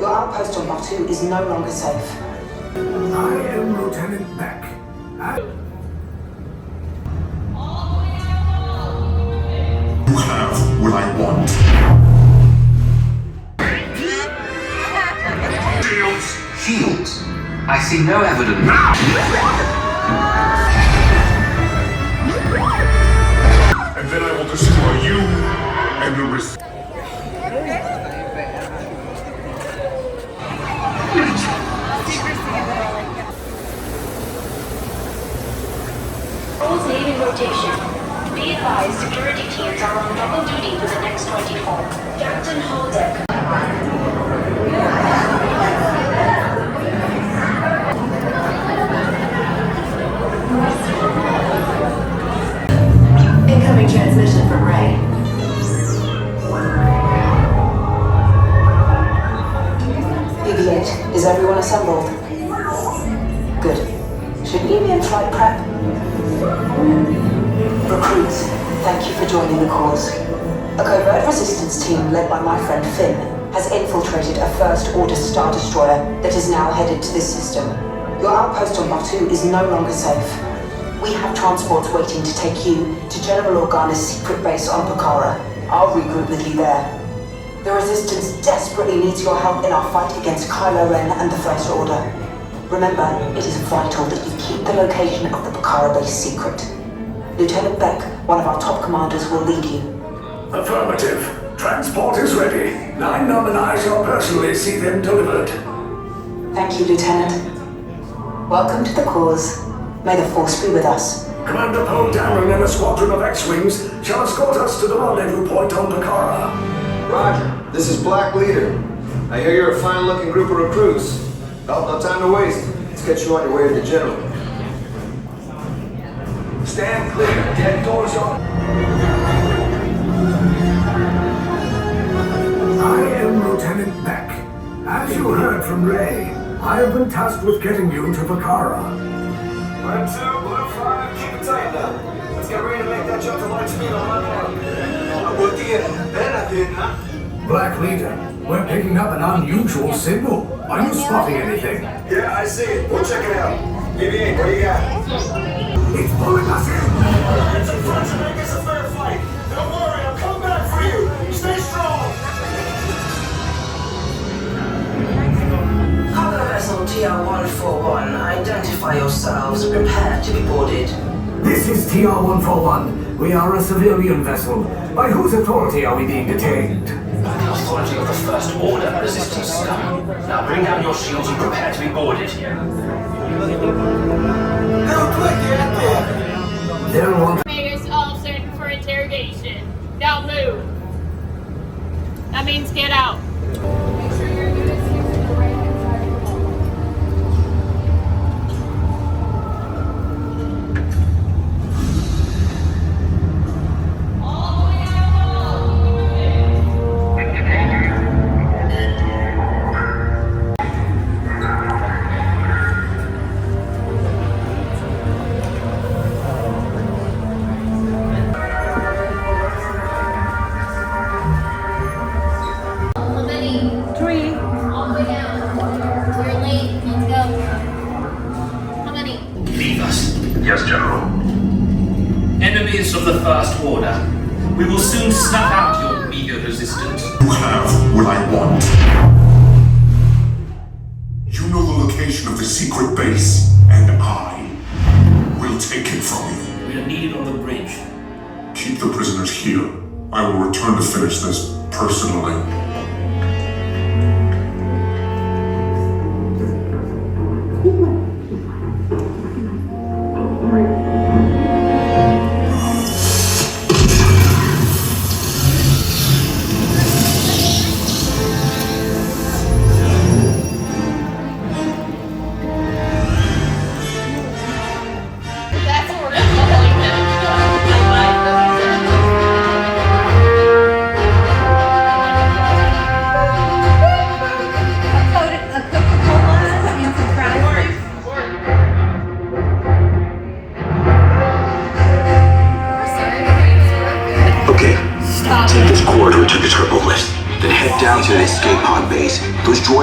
Your outpost on Batu is no longer safe. I am Lieutenant Beck. You have what I want. Shields? I see no evidence. And then I will destroy you and the rest. Roles leaving rotation. Be advised, security teams are on double duty for the next 24. Captain Holdeck. Incoming transmission from Ray. BB-8, is everyone assembled? Good. Should we be in flight prep? Recruits, thank you for joining the cause. A covert resistance team led by my friend Finn has infiltrated a First Order Star Destroyer that is now headed to this system. Your outpost on Batu is no longer safe. We have transports waiting to take you to General Organa's secret base on Pucara. I'll regroup with you there. The Resistance desperately needs your help in our fight against Kylo Ren and the First Order. Remember, it is vital that you keep the location of the Pucara base secret. Lieutenant Beck, one of our top commanders, will lead you. Affirmative. Transport is ready. Line Numb and I shall personally see them delivered. Thank you, Lieutenant. Welcome to the cause. May the Force be with us. Commander Poe Dameron and a squadron of X-Wings shall escort us to the rendezvous point on Pucara. Roger. This is Black Leader. I hear you're a fine-looking group of recruits. Oh, no time to waste. Let's get you on your way to the General. Stand clear. Dead doors open. I am Lieutenant Beck. As you heard from Ray, I have been tasked with getting you to Pucara. Red 2, Blue 5, keep it tight now. Let's get ready to make that jump to light speed on my mark. Black Leader, we're picking up an unusual signal. Are you spotting anything? Yeah, I see it. We'll check it out. BB-8, what do you got? It's pulling us in! It's a front to make us a fair fight. Don't worry, I'll come back for you. Stay strong. Cargo vessel TR-141, identify yourselves. Prepare to be boarded. This is TR-141. We are a civilian vessel. By whose authority are we being detained? The authority of the First Order Resistance scum. Now bring down your shields and prepare to be boarded here. They'll want... Made us all sent for interrogation. Now move. That means get out. Make sure your units use the right hand side of the wall. All the way out. How many? 3. All the way down. We're late. Let's go. How many? Leave us. Yes, General. Enemies of the First Order. We will soon snuff out your meager resistance. You have what I want. You know the location of the secret base, and I will take it from you. We are needed on the bridge. Keep the prisoners here. I will return to finish this personally. That's what we're calling them.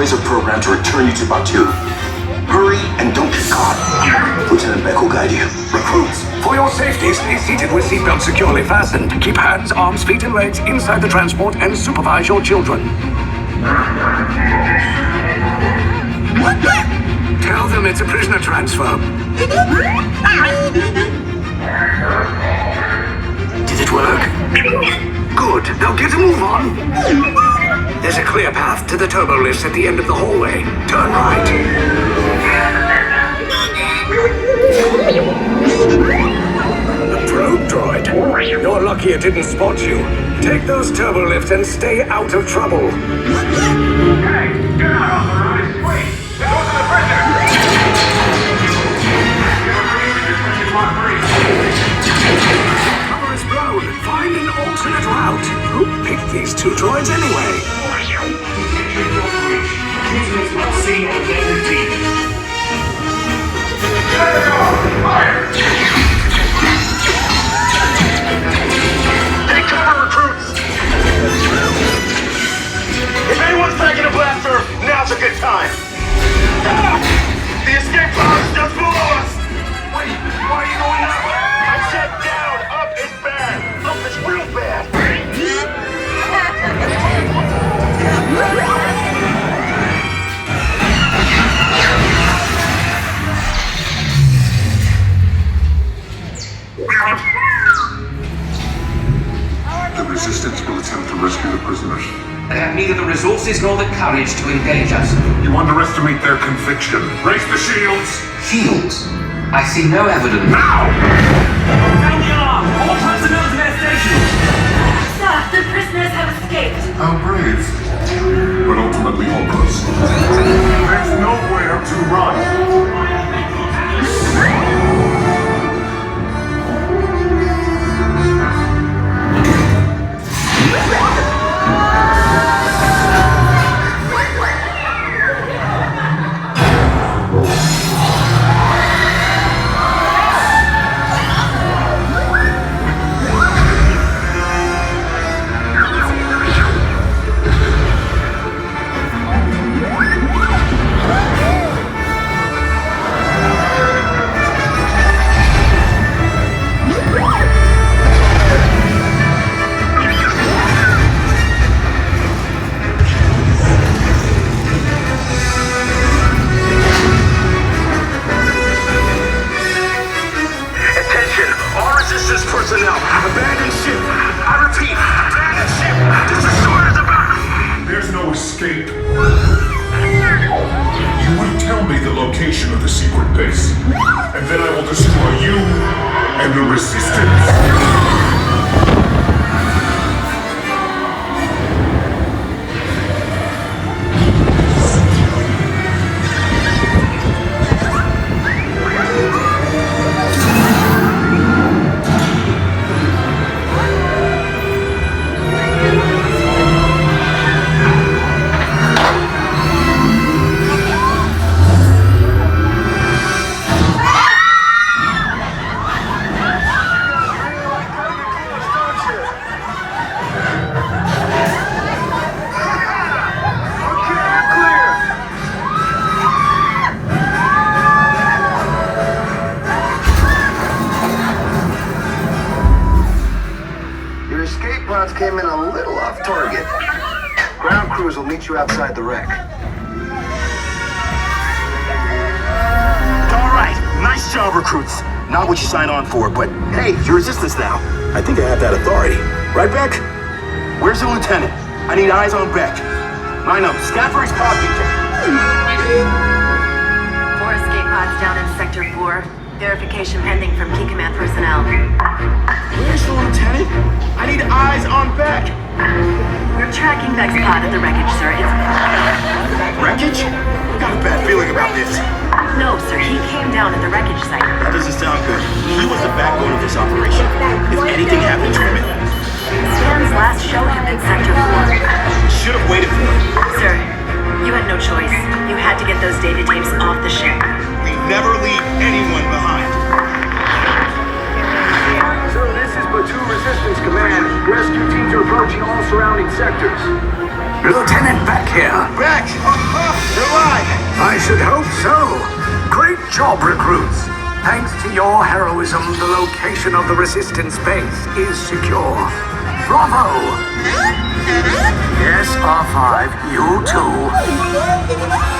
comprehensive program to return you to Batu. Hurry and don't get caught. Lieutenant Beck will guide you. Recruits, for your safety, stay seated with seatbelts securely fastened. Keep hands, arms, feet, and legs inside the transport and supervise your children. Tell them it's a prisoner transfer. Did it work? Good. Now get a move on. There's a clear path to the turbo lifts at the end of the hallway. Turn right. A probe droid. You're lucky it didn't spot you. Take those turbo lifts and stay out of trouble. Hey, get out of the ride! Wait! Those are the prisoners! Cover is blown. Find an alternate route. Who picked these two droids anyway? Fire! Take cover, recruits! If anyone's packing a blaster, now's a good time. The escape pod's just below us! Wait, why are you going up? I said down, up is bad. Up is real bad. The Resistance will attempt to rescue the prisoners. They have neither the resources nor the courage to engage us. You underestimate their conviction. Raise the shields! Shields? I see no evidence. Now! Sound the alarm! All personnel to their stations! Sir, the prisoners have escaped. How brave. But ultimately hopeless. There's nowhere to run. Personnel, abandon ship. I repeat, abandon ship. This destroyer's about. There's no escape. You will tell me the location of the secret base, and then I will destroy you and the Resistance. Came in a little off target. Ground crews will meet you outside the wreck. All right, nice job, recruits. Not what you signed on for, but hey, you're Resistance now. I think I have that authority. Right, Beck? Where's the lieutenant? I need eyes on Beck. Line up, scan for his pod beacon. 4 escape pods down in Sector 4. Verification pending from Key Command personnel. Where's the lieutenant? I need eyes on Beck. We're tracking Beck's pod at the wreckage, sir. It's... Wreckage? Got a bad feeling about this. No, sir. He came down at the wreckage site. That doesn't sound good. He was the backbone of this operation. If anything happened to him, Scans last showed him in Sector 4. Should have waited for him. Sir, you had no choice. You had to get those data tapes off the ship. We never leave anyone behind. So this is Batu Resistance Command. Rescue teams are approaching all surrounding sectors. Lieutenant Beck here. Beck! You're alive! I should hope so. Great job, recruits. Thanks to your heroism, the location of the Resistance base is secure. Bravo! Yes, R5, you too.